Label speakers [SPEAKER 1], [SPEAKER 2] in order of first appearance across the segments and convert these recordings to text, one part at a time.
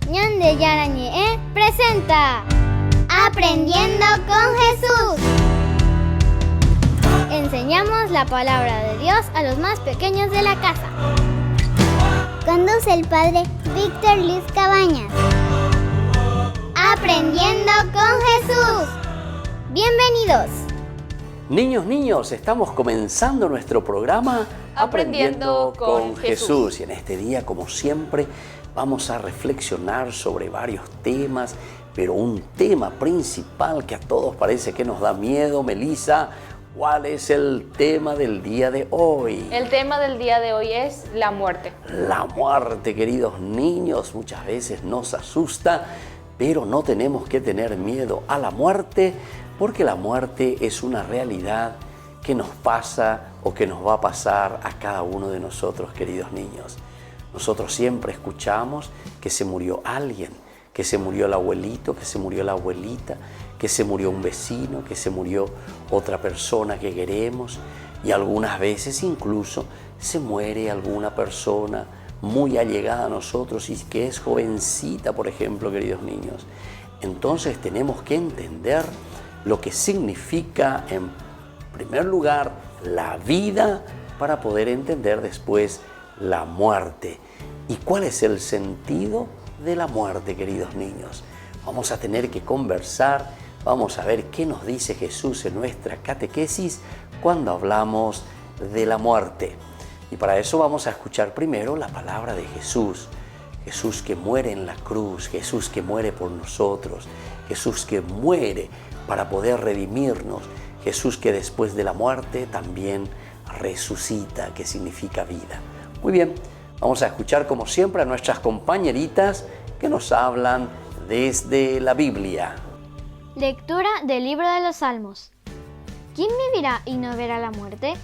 [SPEAKER 1] Ñande Yarañe presenta Aprendiendo con Jesús. Enseñamos la palabra de Dios a los más pequeños de la casa. Conduce el padre Víctor Luis Cabañas. Aprendiendo con Jesús. Bienvenidos.
[SPEAKER 2] Niños, estamos comenzando nuestro programa Aprendiendo con Jesús. Y en este día, como siempre, vamos a reflexionar sobre varios temas, pero un tema principal que a todos parece que nos da miedo. Melissa, ¿cuál es el tema del día de hoy?
[SPEAKER 3] El tema del día de hoy es la muerte.
[SPEAKER 2] La muerte, queridos niños, muchas veces nos asusta, pero no tenemos que tener miedo a la muerte, porque la muerte es una realidad que nos pasa o que nos va a pasar a cada uno de nosotros, queridos niños. Nosotros siempre escuchamos que se murió alguien, que se murió el abuelito, que se murió la abuelita, que se murió un vecino, que se murió otra persona que queremos, y algunas veces incluso se muere alguna persona muy allegada a nosotros y que es jovencita, por ejemplo, queridos niños. Entonces tenemos que entender lo que significa, en primer lugar, la vida, para poder entender después la muerte. ¿Y cuál es el sentido de la muerte, queridos niños? Vamos a tener que conversar, vamos a ver qué nos dice Jesús en nuestra catequesis cuando hablamos de la muerte. Y para eso vamos a escuchar primero la palabra de Jesús. Jesús que muere en la cruz, Jesús que muere por nosotros, Jesús que muere para poder redimirnos, Jesús que después de la muerte también resucita, que significa vida. Muy bien, vamos a escuchar como siempre a nuestras compañeritas que nos hablan desde la Biblia.
[SPEAKER 1] Lectura del libro de los Salmos. ¿Quién vivirá y no verá la muerte?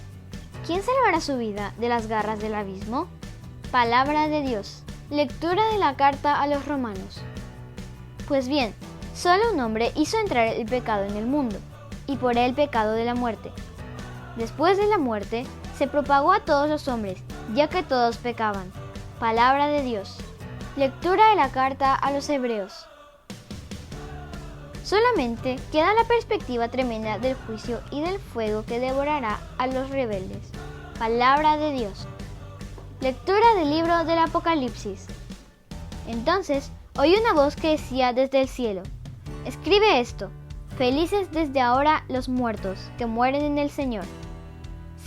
[SPEAKER 1] ¿Quién salvará su vida de las garras del abismo? Palabra de Dios. Lectura de la carta a los Romanos. Pues bien, solo un hombre hizo entrar el pecado en el mundo, y por él el pecado de la muerte. Después de la muerte, se propagó a todos los hombres, ya que todos pecaban. Palabra de Dios. Lectura de la carta a los Hebreos. Solamente queda la perspectiva tremenda del juicio y del fuego que devorará a los rebeldes. Palabra de Dios. Lectura del libro del Apocalipsis. Entonces oí una voz que decía desde el cielo: escribe esto, felices desde ahora los muertos que mueren en el Señor.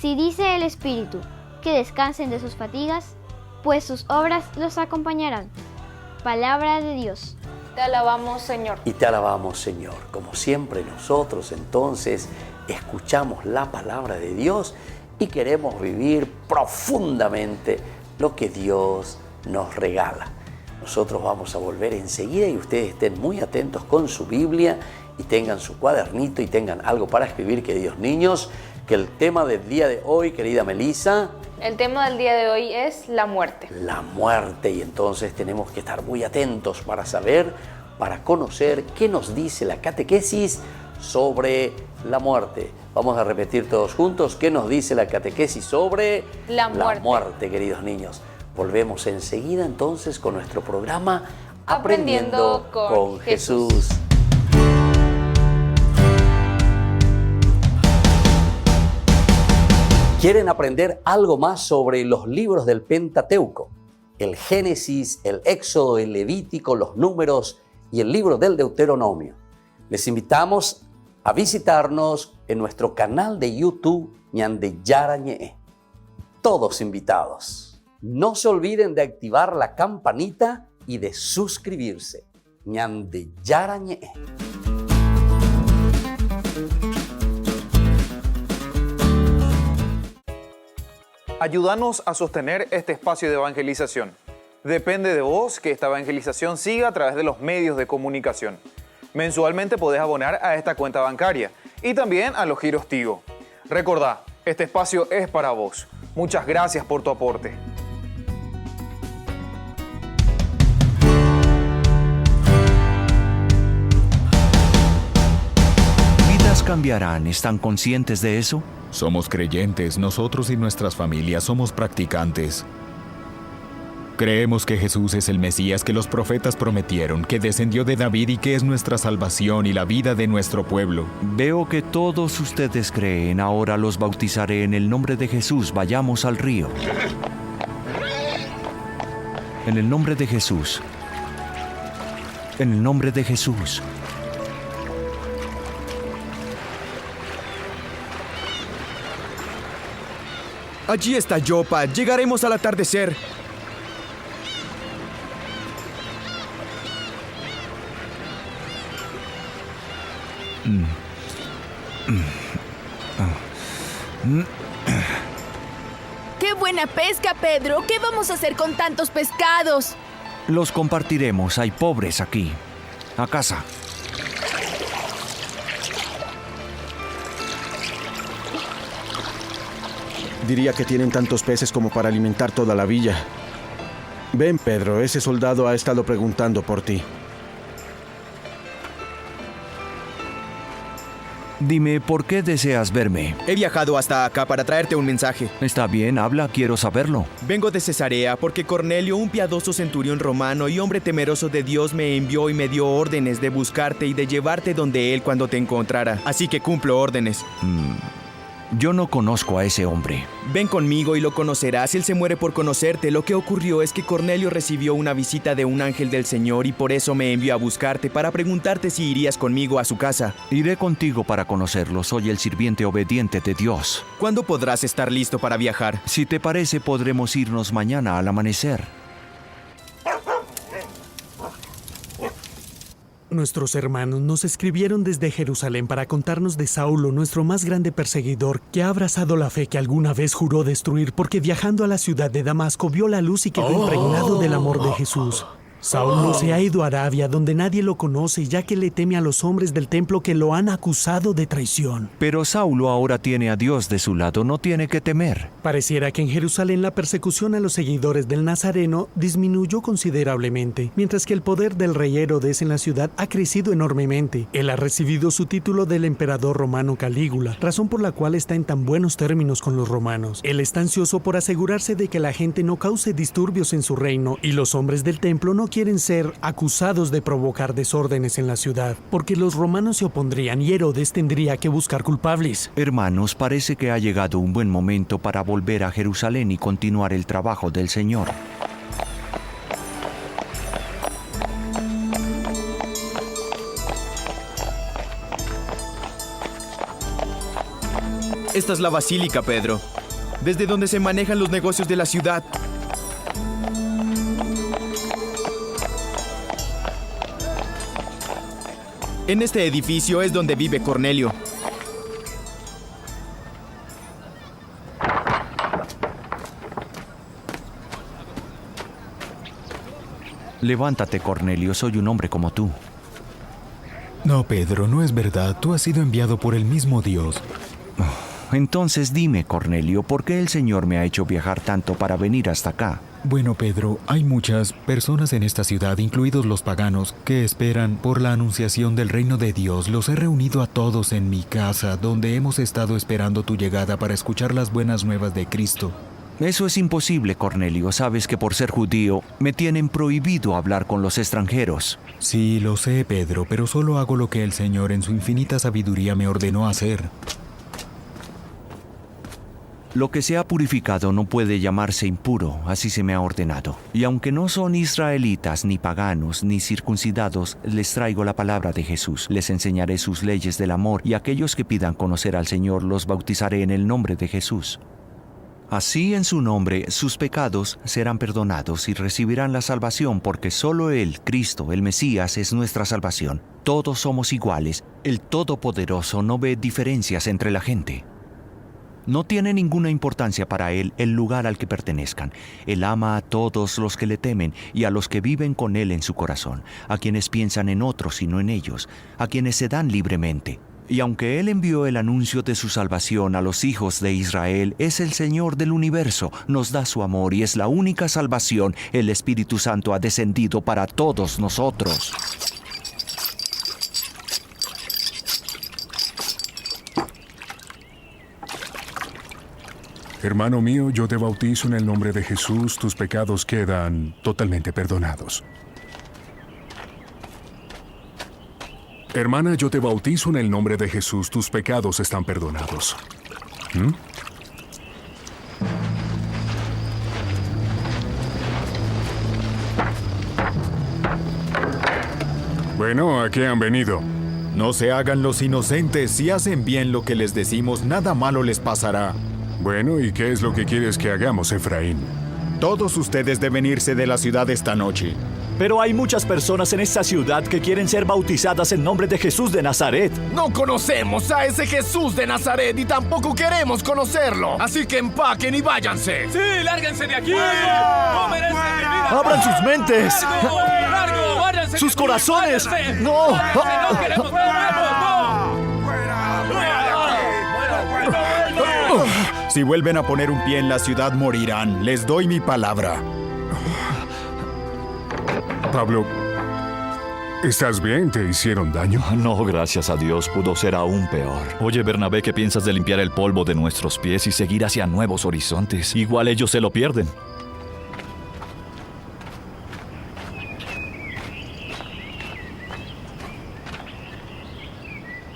[SPEAKER 1] Si dice el Espíritu que descansen de sus fatigas, pues sus obras los acompañarán. Palabra de Dios.
[SPEAKER 3] Te alabamos, Señor.
[SPEAKER 2] Y te alabamos, Señor. Como siempre nosotros entonces escuchamos la palabra de Dios y queremos vivir profundamente lo que Dios nos regala. Nosotros vamos a volver enseguida y ustedes estén muy atentos con su Biblia y tengan su cuadernito y tengan algo para escribir, queridos niños, que el tema del día de hoy, querida Melissa,
[SPEAKER 3] el tema del día de hoy es la muerte.
[SPEAKER 2] La muerte, y entonces tenemos que estar muy atentos para saber, para conocer qué nos dice la catequesis sobre la muerte. Vamos a repetir todos juntos qué nos dice la catequesis sobre
[SPEAKER 3] la muerte,
[SPEAKER 2] queridos niños. Volvemos enseguida entonces con nuestro programa
[SPEAKER 3] Aprendiendo con Jesús.
[SPEAKER 2] ¿Quieren aprender algo más sobre los libros del Pentateuco? El Génesis, el Éxodo, el Levítico, los Números y el libro del Deuteronomio. Les invitamos a visitarnos en nuestro canal de YouTube Ñande Yarañe. Todos invitados. No se olviden de activar la campanita y de suscribirse. Ñande Yarañe.
[SPEAKER 4] Ayúdanos a sostener este espacio de evangelización. Depende de vos que esta evangelización siga a través de los medios de comunicación. Mensualmente podés abonar a esta cuenta bancaria y también a los giros Tigo. Recordá, este espacio es para vos. Muchas gracias por tu aporte.
[SPEAKER 5] Vidas cambiarán, ¿están conscientes de eso?
[SPEAKER 6] Somos creyentes, nosotros y nuestras familias somos practicantes. Creemos que Jesús es el Mesías que los profetas prometieron, que descendió de David y que es nuestra salvación y la vida de nuestro pueblo.
[SPEAKER 5] Veo que todos ustedes creen. Ahora los bautizaré en el nombre de Jesús. Vayamos al río. En el nombre de Jesús. En el nombre de Jesús.
[SPEAKER 7] Allí está Yopa. Llegaremos al atardecer.
[SPEAKER 8] ¡Qué buena pesca, Pedro! ¿Qué vamos a hacer con tantos pescados?
[SPEAKER 5] Los compartiremos. Hay pobres aquí. A casa.
[SPEAKER 9] Diría que tienen tantos peces como para alimentar toda la villa. Ven, Pedro, ese soldado ha estado preguntando por ti.
[SPEAKER 5] Dime, ¿por qué deseas verme?
[SPEAKER 7] He viajado hasta acá para traerte un mensaje.
[SPEAKER 5] Está bien, habla, quiero saberlo.
[SPEAKER 7] Vengo de Cesarea porque Cornelio, un piadoso centurión romano y hombre temeroso de Dios, me envió y me dio órdenes de buscarte y de llevarte donde él cuando te encontrara. Así que cumplo órdenes.
[SPEAKER 5] Yo no conozco a ese hombre.
[SPEAKER 7] Ven conmigo y lo conocerás. Él se muere por conocerte. Lo que ocurrió es que Cornelio recibió una visita de un ángel del Señor y por eso me envió a buscarte para preguntarte si irías conmigo a su casa.
[SPEAKER 5] Iré contigo para conocerlo. Soy el sirviente obediente de Dios.
[SPEAKER 7] ¿Cuándo podrás estar listo para viajar?
[SPEAKER 5] Si te parece, podremos irnos mañana al amanecer.
[SPEAKER 10] Nuestros hermanos nos escribieron desde Jerusalén para contarnos de Saulo, nuestro más grande perseguidor, que ha abrazado la fe que alguna vez juró destruir porque viajando a la ciudad de Damasco vio la luz y quedó impregnado del amor de Jesús. Saulo se ha ido a Arabia, donde nadie lo conoce, ya que le teme a los hombres del templo que lo han acusado de traición.
[SPEAKER 5] Pero Saulo ahora tiene a Dios de su lado, no tiene que temer.
[SPEAKER 10] Pareciera que en Jerusalén la persecución a los seguidores del Nazareno disminuyó considerablemente, mientras que el poder del rey Herodes en la ciudad ha crecido enormemente. Él ha recibido su título del emperador romano Calígula, razón por la cual está en tan buenos términos con los romanos. Él está ansioso por asegurarse de que la gente no cause disturbios en su reino y los hombres del templo no quieren ser acusados de provocar desórdenes en la ciudad, porque los romanos se opondrían y Herodes tendría que buscar culpables.
[SPEAKER 5] Hermanos, parece que ha llegado un buen momento para volver a Jerusalén y continuar el trabajo del Señor.
[SPEAKER 7] Esta es la basílica, Pedro, desde donde se manejan los negocios de la ciudad. En este edificio es donde vive Cornelio.
[SPEAKER 5] Levántate, Cornelio, soy un hombre como tú.
[SPEAKER 6] No, Pedro, no es verdad. Tú has sido enviado por el mismo Dios.
[SPEAKER 5] Entonces dime, Cornelio, ¿por qué el Señor me ha hecho viajar tanto para venir hasta acá?
[SPEAKER 6] Bueno, Pedro, hay muchas personas en esta ciudad, incluidos los paganos, que esperan por la anunciación del reino de Dios. Los he reunido a todos en mi casa, donde hemos estado esperando tu llegada para escuchar las buenas nuevas de Cristo.
[SPEAKER 5] Eso es imposible, Cornelio. Sabes que por ser judío me tienen prohibido hablar con los extranjeros.
[SPEAKER 6] Sí, lo sé, Pedro, pero solo hago lo que el Señor en su infinita sabiduría me ordenó hacer.
[SPEAKER 5] Lo que se ha purificado no puede llamarse impuro, así se me ha ordenado. Y aunque no son israelitas, ni paganos, ni circuncidados, les traigo la palabra de Jesús. Les enseñaré sus leyes del amor, y aquellos que pidan conocer al Señor los bautizaré en el nombre de Jesús. Así en su nombre sus pecados serán perdonados y recibirán la salvación, porque solo Él, Cristo, el Mesías, es nuestra salvación. Todos somos iguales. El Todopoderoso no ve diferencias entre la gente. No tiene ninguna importancia para Él el lugar al que pertenezcan. Él ama a todos los que le temen y a los que viven con Él en su corazón, a quienes piensan en otros y no en ellos, a quienes se dan libremente. Y aunque Él envió el anuncio de su salvación a los hijos de Israel, es el Señor del universo, nos da su amor y es la única salvación. El Espíritu Santo ha descendido para todos nosotros.
[SPEAKER 11] Hermano mío, yo te bautizo en el nombre de Jesús, tus pecados quedan totalmente perdonados. Hermana, yo te bautizo en el nombre de Jesús, tus pecados están perdonados. Bueno, ¿a qué han venido?
[SPEAKER 6] No se hagan los inocentes. Si hacen bien lo que les decimos, nada malo les pasará.
[SPEAKER 11] Bueno, ¿y qué es lo que quieres que hagamos, Efraín?
[SPEAKER 6] Todos ustedes deben irse de la ciudad esta noche.
[SPEAKER 12] Pero hay muchas personas en esta ciudad que quieren ser bautizadas en nombre de Jesús de Nazaret.
[SPEAKER 13] No conocemos a ese Jesús de Nazaret y tampoco queremos conocerlo. Así que empaquen y váyanse.
[SPEAKER 14] ¡Sí, lárguense de aquí! ¡No merecen mi vida!
[SPEAKER 12] ¡Abran sus mentes!
[SPEAKER 14] ¡Largo! ¡Váyanse!
[SPEAKER 12] ¡Sus corazones! ¡No!
[SPEAKER 14] ¡No queremos verlos! ¡No!
[SPEAKER 6] Si vuelven a poner un pie en la ciudad, morirán. Les doy mi palabra.
[SPEAKER 11] Pablo, ¿estás bien? ¿Te hicieron daño?
[SPEAKER 12] No, gracias a Dios, pudo ser aún peor. Oye, Bernabé, ¿qué piensas de limpiar el polvo de nuestros pies y seguir hacia nuevos horizontes? Igual ellos se lo pierden.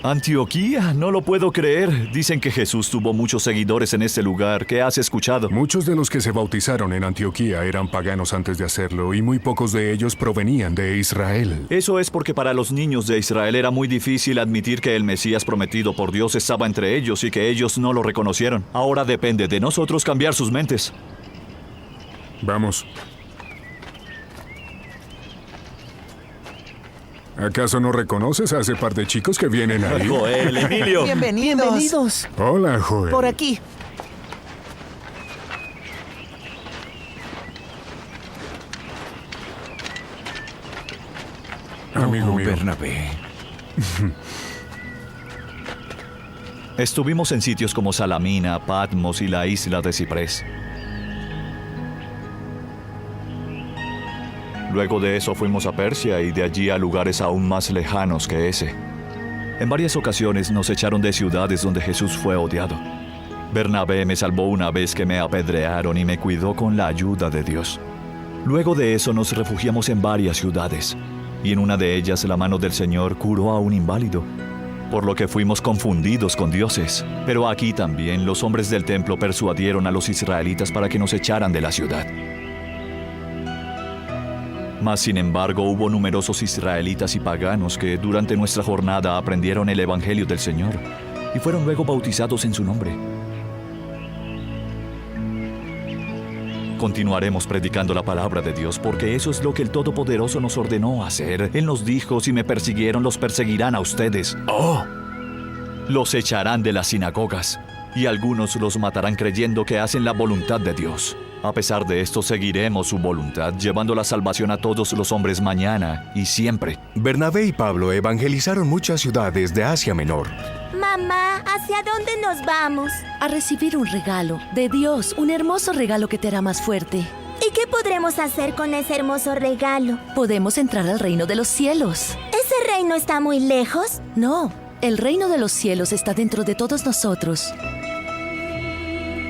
[SPEAKER 12] Antioquía, no lo puedo creer. Dicen que Jesús tuvo muchos seguidores en este lugar. ¿Qué has escuchado?
[SPEAKER 11] Muchos de los que se bautizaron en Antioquía eran paganos antes de hacerlo y muy pocos de ellos provenían de Israel.
[SPEAKER 12] Eso es porque para los niños de Israel era muy difícil admitir que el Mesías prometido por Dios estaba entre ellos y que ellos no lo reconocieron. Ahora depende de nosotros cambiar sus mentes.
[SPEAKER 11] Vamos. ¿Acaso no reconoces a ese par de chicos que vienen ahí?
[SPEAKER 12] Joel, Emilio.
[SPEAKER 15] Bienvenidos.
[SPEAKER 11] Hola, Joel.
[SPEAKER 15] Por aquí.
[SPEAKER 11] Amigo mío.
[SPEAKER 6] Bernabé.
[SPEAKER 12] Estuvimos en sitios como Salamina, Patmos y la isla de Ciprés. Luego de eso fuimos a Persia y de allí a lugares aún más lejanos que ese. En varias ocasiones nos echaron de ciudades donde Jesús fue odiado. Bernabé me salvó una vez que me apedrearon y me cuidó con la ayuda de Dios. Luego de eso nos refugiamos en varias ciudades, y en una de ellas la mano del Señor curó a un inválido, por lo que fuimos confundidos con dioses. Pero aquí también los hombres del templo persuadieron a los israelitas para que nos echaran de la ciudad. Mas, sin embargo, hubo numerosos israelitas y paganos que durante nuestra jornada aprendieron el Evangelio del Señor y fueron luego bautizados en su nombre. Continuaremos predicando la palabra de Dios porque eso es lo que el Todopoderoso nos ordenó hacer. Él nos dijo, si me persiguieron, los perseguirán a ustedes. ¡Oh! Los echarán de las sinagogas y algunos los matarán creyendo que hacen la voluntad de Dios. A pesar de esto, seguiremos su voluntad, llevando la salvación a todos los hombres mañana y siempre.
[SPEAKER 16] Bernabé y Pablo evangelizaron muchas ciudades de Asia Menor.
[SPEAKER 17] Mamá, ¿hacia dónde nos vamos?
[SPEAKER 18] A recibir un regalo de Dios, un hermoso regalo que te hará más fuerte.
[SPEAKER 17] ¿Y qué podremos hacer con ese hermoso regalo?
[SPEAKER 18] Podemos entrar al reino de los cielos.
[SPEAKER 17] ¿Ese reino está muy lejos?
[SPEAKER 18] No, el reino de los cielos está dentro de todos nosotros.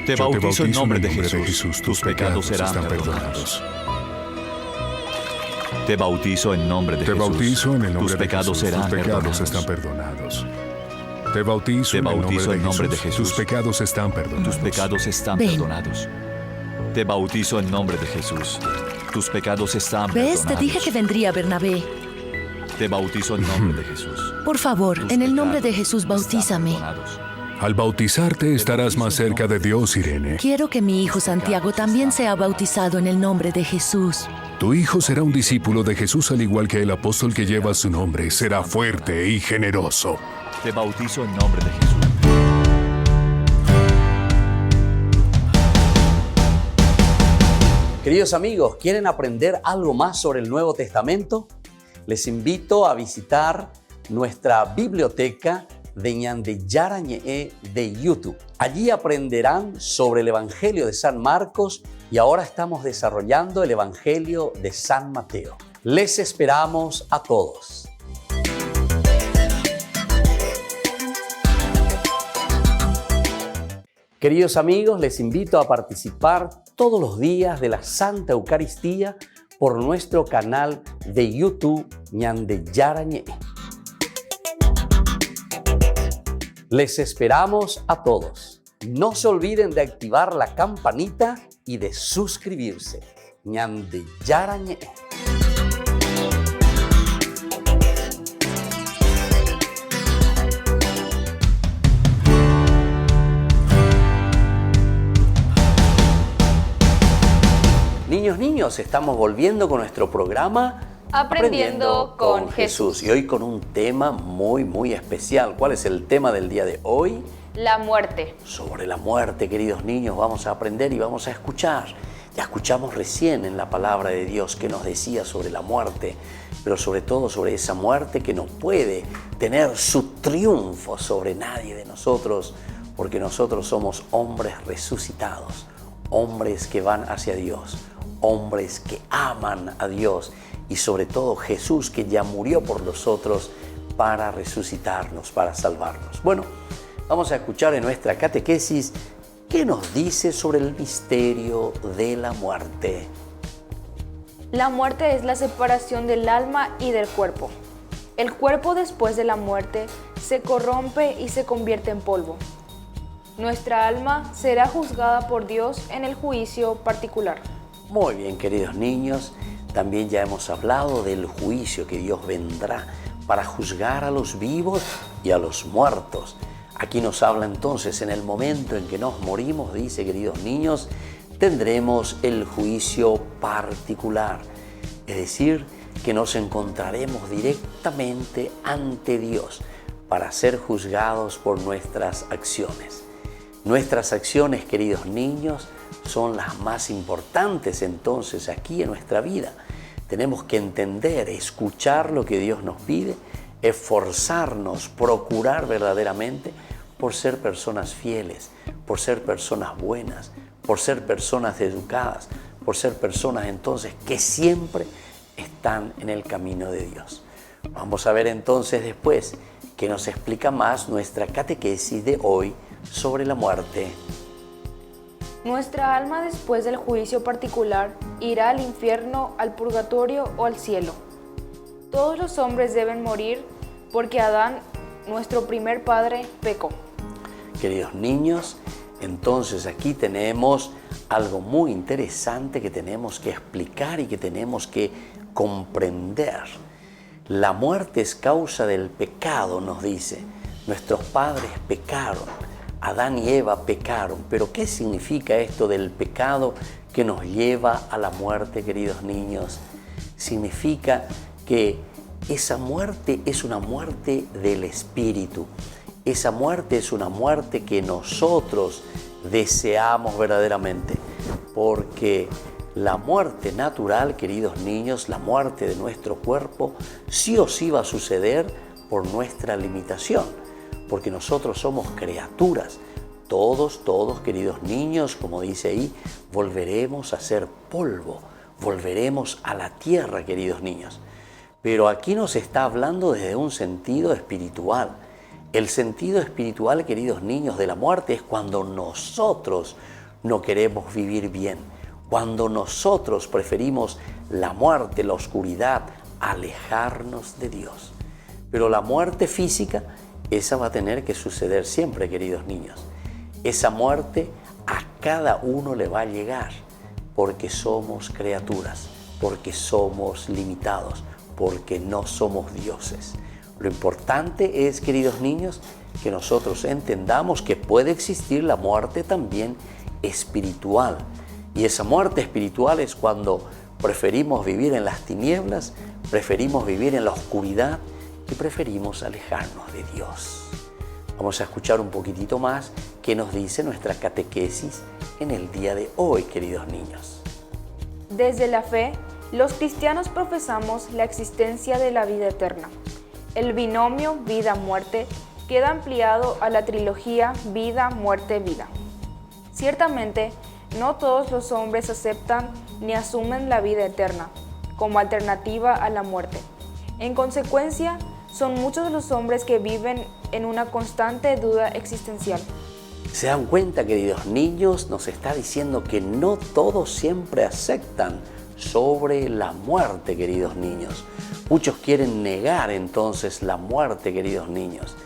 [SPEAKER 12] Te bautizo en nombre de Jesús, tus pecados serán perdonados. Te bautizo en nombre de Jesús,
[SPEAKER 11] Te bautizo en el nombre
[SPEAKER 12] tus
[SPEAKER 11] de
[SPEAKER 12] pecados
[SPEAKER 11] Jesús,
[SPEAKER 12] serán
[SPEAKER 11] tus pecados
[SPEAKER 12] perdonados.
[SPEAKER 11] están perdonados. Te bautizo en el nombre de Jesús, tus pecados están perdonados.
[SPEAKER 12] Tus pecados están
[SPEAKER 18] Ven.
[SPEAKER 12] perdonados. Te bautizo en nombre de Jesús, tus pecados están
[SPEAKER 18] ¿Ves?
[SPEAKER 12] perdonados.
[SPEAKER 18] Te dije que vendría Bernabé.
[SPEAKER 12] Te bautizo en nombre de Jesús.
[SPEAKER 18] Por favor, en el nombre de Jesús, bautízame.
[SPEAKER 11] Al bautizarte estarás más cerca de Dios, Irene.
[SPEAKER 18] Quiero que mi hijo Santiago también sea bautizado en el nombre de Jesús.
[SPEAKER 11] Tu hijo será un discípulo de Jesús al igual que el apóstol que lleva su nombre. Será fuerte y generoso.
[SPEAKER 12] Te bautizo en nombre de Jesús.
[SPEAKER 2] Queridos amigos, ¿quieren aprender algo más sobre el Nuevo Testamento? Les invito a visitar nuestra biblioteca de Ñande Yarañe de YouTube. Allí aprenderán sobre el Evangelio de San Marcos y ahora estamos desarrollando el Evangelio de San Mateo. Les esperamos a todos. Queridos amigos, les invito a participar todos los días de la Santa Eucaristía por nuestro canal de YouTube Ñande Yarañé. Les esperamos a todos. No se olviden de activar la campanita y de suscribirse. Ñande Yarañé. Niños, estamos volviendo con nuestro programa
[SPEAKER 3] Aprendiendo con Jesús.
[SPEAKER 2] Y hoy con un tema muy especial. ¿Cuál es el tema del día de hoy?
[SPEAKER 3] La muerte.
[SPEAKER 2] Sobre la muerte, queridos niños, vamos a aprender y vamos a escuchar. Ya escuchamos recién en la palabra de Dios que nos decía sobre la muerte, pero sobre todo sobre esa muerte que no puede tener su triunfo sobre nadie de nosotros, porque nosotros somos hombres resucitados, hombres que van hacia Dios, hombres que aman a Dios y sobre todo Jesús que ya murió por nosotros para resucitarnos, para salvarnos. Bueno, vamos a escuchar en nuestra catequesis qué nos dice sobre el misterio de la muerte.
[SPEAKER 3] La muerte es la separación del alma y del cuerpo. El cuerpo después de la muerte se corrompe y se convierte en polvo. Nuestra alma será juzgada por Dios en el juicio particular.
[SPEAKER 2] Muy bien, queridos niños, también ya hemos hablado del juicio que Dios vendrá para juzgar a los vivos y a los muertos. Aquí nos habla entonces, en el momento en que nos morimos, dice, queridos niños, tendremos el juicio particular. Es decir, que nos encontraremos directamente ante Dios para ser juzgados por nuestras acciones. Nuestras acciones, queridos niños, son las más importantes entonces aquí en nuestra vida. Tenemos que entender, escuchar lo que Dios nos pide, esforzarnos, procurar verdaderamente por ser personas fieles, por ser personas buenas, por ser personas educadas, por ser personas entonces que siempre están en el camino de Dios. Vamos a ver entonces después que nos explica más nuestra catequesis de hoy sobre la muerte.
[SPEAKER 3] Nuestra alma después del juicio particular irá al infierno, al purgatorio o al cielo. Todos los hombres deben morir porque Adán, nuestro primer padre, pecó.
[SPEAKER 2] Queridos niños, entonces aquí tenemos algo muy interesante que tenemos que explicar y que tenemos que comprender. La muerte es causa del pecado, nos dice. Nuestros padres pecaron. Adán y Eva pecaron, pero ¿qué significa esto del pecado que nos lleva a la muerte, queridos niños? Significa que esa muerte es una muerte del espíritu. Esa muerte es una muerte que nosotros deseamos verdaderamente, porque la muerte natural, queridos niños, la muerte de nuestro cuerpo, sí o sí va a suceder por nuestra limitación. Porque nosotros somos criaturas, todos, queridos niños, como dice ahí, volveremos a ser polvo, volveremos a la tierra, queridos niños. Pero aquí nos está hablando desde un sentido espiritual. El sentido espiritual, queridos niños, de la muerte es cuando nosotros no queremos vivir bien, cuando nosotros preferimos la muerte, la oscuridad, alejarnos de Dios. Pero la muerte física, esa va a tener que suceder siempre, queridos niños. Esa muerte a cada uno le va a llegar porque somos criaturas, porque somos limitados, porque no somos dioses. Lo importante es, queridos niños, que nosotros entendamos que puede existir la muerte también espiritual. Y esa muerte espiritual es cuando preferimos vivir en las tinieblas, preferimos vivir en la oscuridad, y preferimos alejarnos de Dios. Vamos a escuchar un poquitito más qué nos dice nuestra catequesis en el día de hoy, queridos niños.
[SPEAKER 3] Desde la fe, los cristianos profesamos la existencia de la vida eterna. El binomio vida-muerte queda ampliado a la trilogía vida-muerte-vida. Ciertamente, no todos los hombres aceptan ni asumen la vida eterna como alternativa a la muerte. En consecuencia, son muchos los hombres que viven en una constante duda existencial.
[SPEAKER 2] ¿Se dan cuenta, queridos niños? Nos está diciendo que no todos siempre aceptan sobre la muerte, queridos niños. Muchos quieren negar entonces la muerte, queridos niños.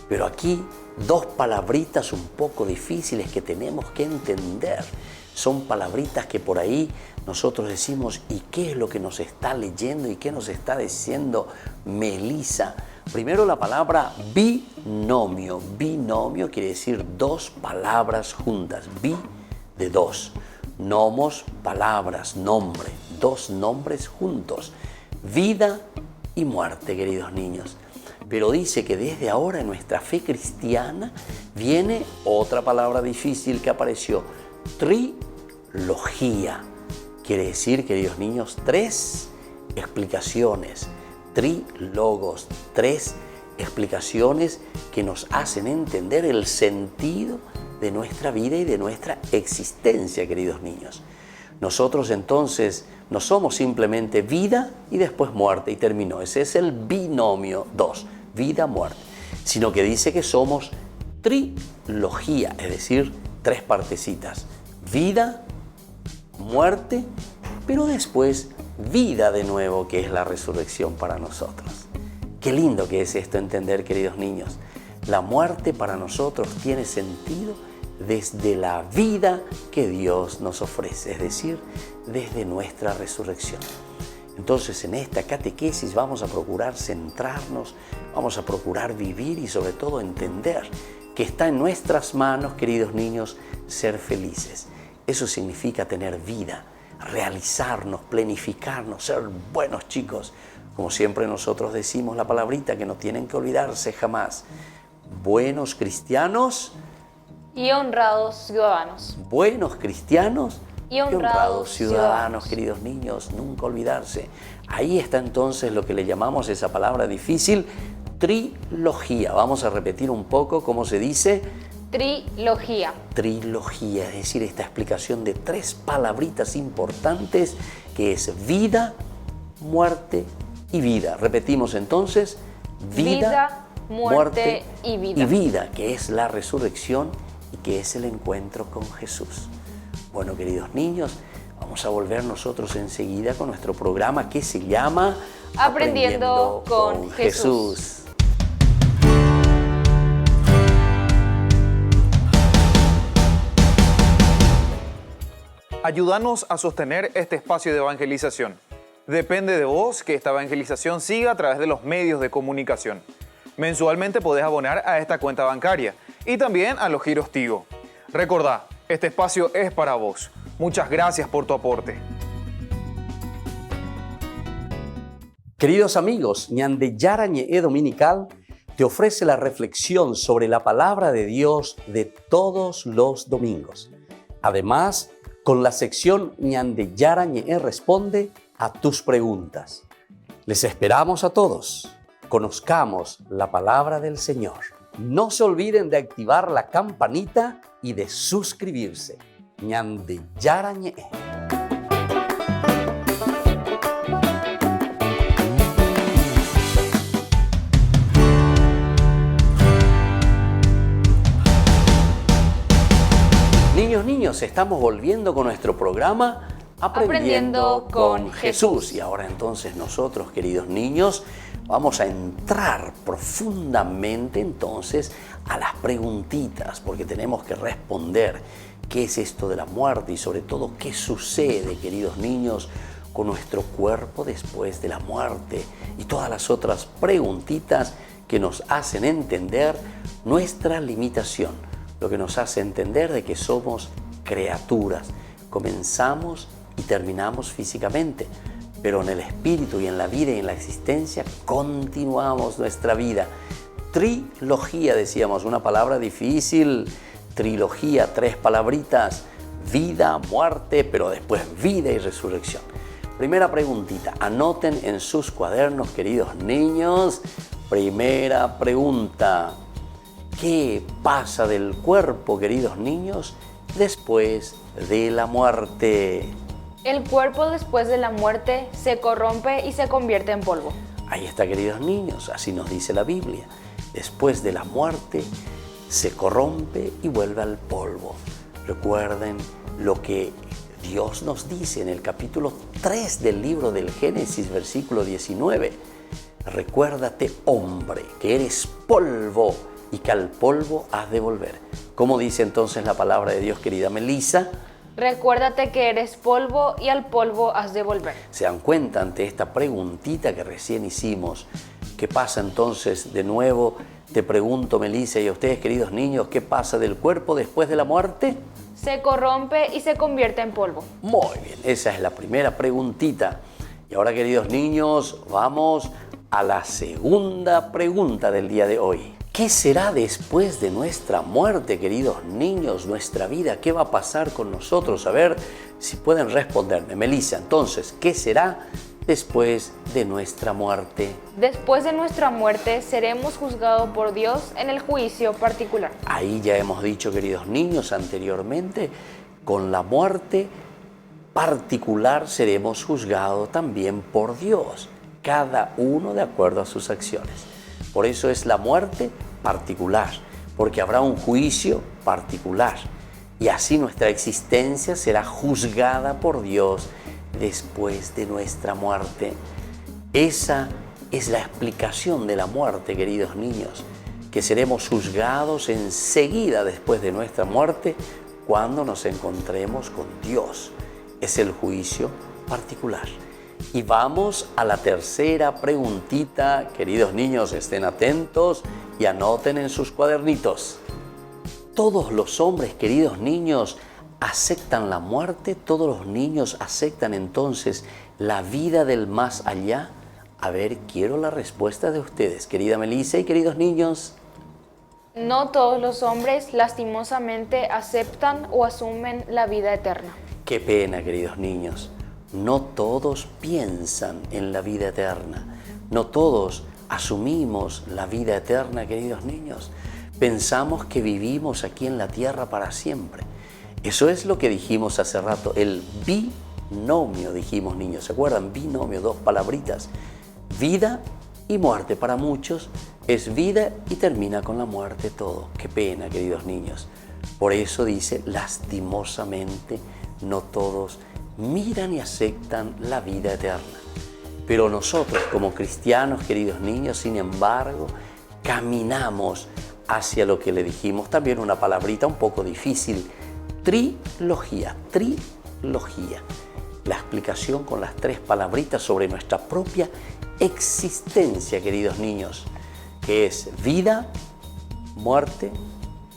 [SPEAKER 2] Pero aquí dos palabritas un poco difíciles que tenemos que entender. Son palabritas que por ahí nosotros decimos, ¿y qué es lo que nos está leyendo y qué nos está diciendo Melissa? Primero la palabra binomio. Binomio quiere decir dos palabras juntas. Bi de dos. Nomos, palabras, nombre. Dos nombres juntos. Vida y muerte, queridos niños. Pero dice que desde ahora en nuestra fe cristiana viene otra palabra difícil que apareció. Trilogía. Quiere decir, queridos niños, tres explicaciones. Trilogos, tres explicaciones que nos hacen entender el sentido de nuestra vida y de nuestra existencia, queridos niños. Nosotros entonces no somos simplemente vida y después muerte y terminó. Ese es el binomio 2, vida, muerte. Sino que dice que somos trilogía, es decir, tres partecitas. Vida, muerte, pero después vida de nuevo, que es la resurrección para nosotros. Qué lindo que es esto entender, queridos niños. La muerte para nosotros tiene sentido desde la vida que Dios nos ofrece, es decir, desde nuestra resurrección. Entonces, en esta catequesis vamos a procurar centrarnos, vamos a procurar vivir y sobre todo entender que está en nuestras manos, queridos niños, ser felices. Eso significa tener vida, realizarnos, planificarnos, ser buenos chicos. Como siempre nosotros decimos la palabrita que no tienen que olvidarse jamás. Buenos cristianos
[SPEAKER 3] y honrados ciudadanos.
[SPEAKER 2] Buenos cristianos
[SPEAKER 3] y honrados
[SPEAKER 2] ciudadanos, queridos niños, nunca olvidarse. Ahí está entonces lo que le llamamos esa palabra difícil, trilogía. Vamos a repetir un poco cómo se dice.
[SPEAKER 3] Trilogía.
[SPEAKER 2] Trilogía, es decir, esta explicación de tres palabritas importantes que es vida, muerte y vida. Repetimos entonces, vida, muerte
[SPEAKER 3] y vida.
[SPEAKER 2] Y vida, que es la resurrección y que es el encuentro con Jesús. Bueno, queridos niños, vamos a volver nosotros enseguida con nuestro programa que se llama
[SPEAKER 3] Aprendiendo con Jesús.
[SPEAKER 4] Ayúdanos a sostener este espacio de evangelización. Depende de vos que esta evangelización siga a través de los medios de comunicación. Mensualmente podés abonar a esta cuenta bancaria y también a los giros Tigo. Recordá, este espacio es para vos. Muchas gracias por tu aporte.
[SPEAKER 2] Queridos amigos, Ñande Yarañe Dominical te ofrece la reflexión sobre la palabra de Dios de todos los domingos. Además, con la sección Ñande Yarañe responde a tus preguntas. Les esperamos a todos. Conozcamos la palabra del Señor. No se olviden de activar la campanita y de suscribirse. Ñande Yarañe. Niños, estamos volviendo con nuestro programa Aprendiendo con Jesús. Y ahora entonces nosotros, queridos niños, vamos a entrar profundamente entonces a las preguntitas, porque tenemos que responder qué es esto de la muerte y sobre todo qué sucede, queridos niños, con nuestro cuerpo después de la muerte y todas las otras preguntitas que nos hacen entender nuestra limitación, lo que nos hace entender de que somos criaturas. Comenzamos y terminamos físicamente, pero en el espíritu y en la vida y en la existencia continuamos nuestra vida. Trilogía, decíamos, una palabra difícil. Trilogía, tres palabritas: vida, muerte, pero después vida y resurrección. Primera preguntita, anoten en sus cuadernos, queridos niños. Primera pregunta: ¿qué pasa del cuerpo, queridos niños, después de la muerte?
[SPEAKER 3] El cuerpo después de la muerte se corrompe y se convierte en polvo.
[SPEAKER 2] Ahí está, queridos niños, así nos dice la Biblia. Después de la muerte, se corrompe y vuelve al polvo. Recuerden lo que Dios nos dice en el capítulo 3 del libro del Génesis, versículo 19. Recuérdate, hombre, que eres polvo y que al polvo has de volver. ¿Cómo dice entonces la palabra de Dios, querida Melissa?
[SPEAKER 3] Recuérdate que eres polvo y al polvo has de volver.
[SPEAKER 2] ¿Se dan cuenta ante esta preguntita que recién hicimos? ¿Qué pasa entonces? De nuevo te pregunto, Melissa, y a ustedes, queridos niños, ¿qué pasa del cuerpo después de la muerte?
[SPEAKER 3] Se corrompe y se convierte en polvo.
[SPEAKER 2] Muy bien, esa es la primera preguntita. Y ahora, queridos niños, vamos a la segunda pregunta del día de hoy. ¿Qué será después de nuestra muerte, queridos niños, nuestra vida? ¿Qué va a pasar con nosotros? A ver si pueden responderme. Melissa, entonces, ¿qué será después de nuestra muerte?
[SPEAKER 3] Después de nuestra muerte seremos juzgados por Dios en el juicio particular.
[SPEAKER 2] Ahí ya hemos dicho, queridos niños, anteriormente, con la muerte particular seremos juzgados también por Dios, cada uno de acuerdo a sus acciones. Por eso es la muerte particular, porque habrá un juicio particular y así nuestra existencia será juzgada por Dios después de nuestra muerte. Esa es la explicación de la muerte, queridos niños, que seremos juzgados enseguida después de nuestra muerte cuando nos encontremos con Dios. Es el juicio particular. Y vamos a la tercera preguntita. Queridos niños, estén atentos y anoten en sus cuadernitos. Todos los hombres, queridos niños, aceptan la muerte. Todos los niños aceptan entonces la vida del más allá. A ver, quiero la respuesta de ustedes, querida Melissa y queridos niños.
[SPEAKER 3] No todos los hombres lastimosamente aceptan o asumen la vida eterna.
[SPEAKER 2] Qué pena, queridos niños. No todos piensan en la vida eterna. No todos asumimos la vida eterna, queridos niños. Pensamos que vivimos aquí en la tierra para siempre. Eso es lo que dijimos hace rato, el binomio, dijimos niños. ¿Se acuerdan? Binomio, dos palabritas. Vida y muerte. Para muchos es vida y termina con la muerte todo. Qué pena, queridos niños. Por eso dice, lastimosamente, no todos miran y aceptan la vida eterna. Pero nosotros como cristianos, queridos niños, sin embargo, caminamos hacia lo que le dijimos, también una palabrita un poco difícil, trilogía, trilogía. La explicación con las tres palabritas sobre nuestra propia existencia, queridos niños, que es vida, muerte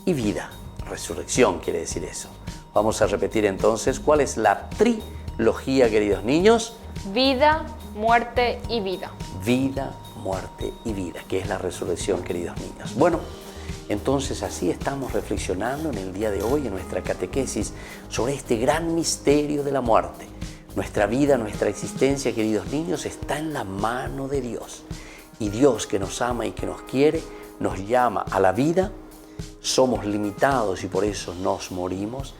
[SPEAKER 2] y vida. Resurrección quiere decir eso. Vamos a repetir entonces, ¿cuál es la trilogía, queridos niños?
[SPEAKER 3] Vida, muerte y vida.
[SPEAKER 2] Vida, muerte y vida, que es la resurrección, queridos niños. Bueno, entonces así estamos reflexionando en el día de hoy en nuestra catequesis sobre este gran misterio de la muerte. Nuestra vida, nuestra existencia, queridos niños, está en la mano de Dios. Y Dios, que nos ama y que nos quiere, nos llama a la vida. Somos limitados y por eso nos morimos,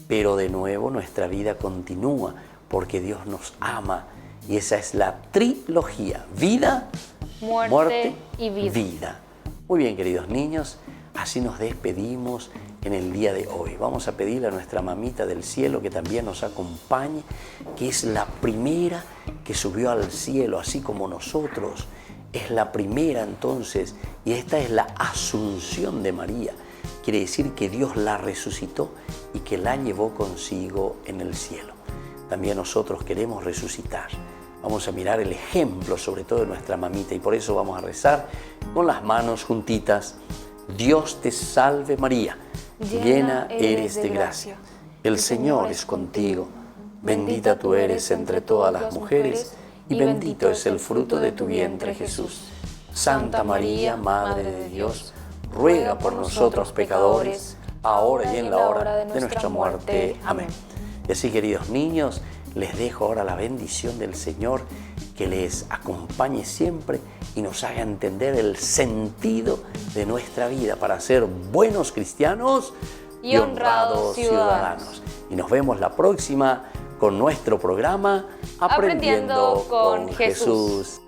[SPEAKER 2] pero de nuevo nuestra vida continúa porque Dios nos ama. Y esa es la trilogía, vida, muerte y vida. Muy bien, queridos niños, así nos despedimos en el día de hoy. Vamos a pedirle a nuestra mamita del cielo que también nos acompañe, que es la primera que subió al cielo, así como nosotros. Es la primera entonces, y esta es la asunción de María. Quiere decir que Dios la resucitó y que la llevó consigo en el cielo. También nosotros queremos resucitar. Vamos a mirar el ejemplo, sobre todo de nuestra mamita, y por eso vamos a rezar con las manos juntitas. Dios te salve María, llena eres de gracia. El Señor es contigo. Bendita tú eres entre todas las mujeres, y bendito es el fruto de tu vientre, Jesús. Santa María, Madre de Dios, ruega por nosotros pecadores, ahora y en la hora de nuestra muerte. Amén. Y así, queridos niños, les dejo ahora la bendición del Señor, que les acompañe siempre y nos haga entender el sentido de nuestra vida para ser buenos cristianos y honrados ciudadanos. Y nos vemos la próxima con nuestro programa Aprendiendo con Jesús.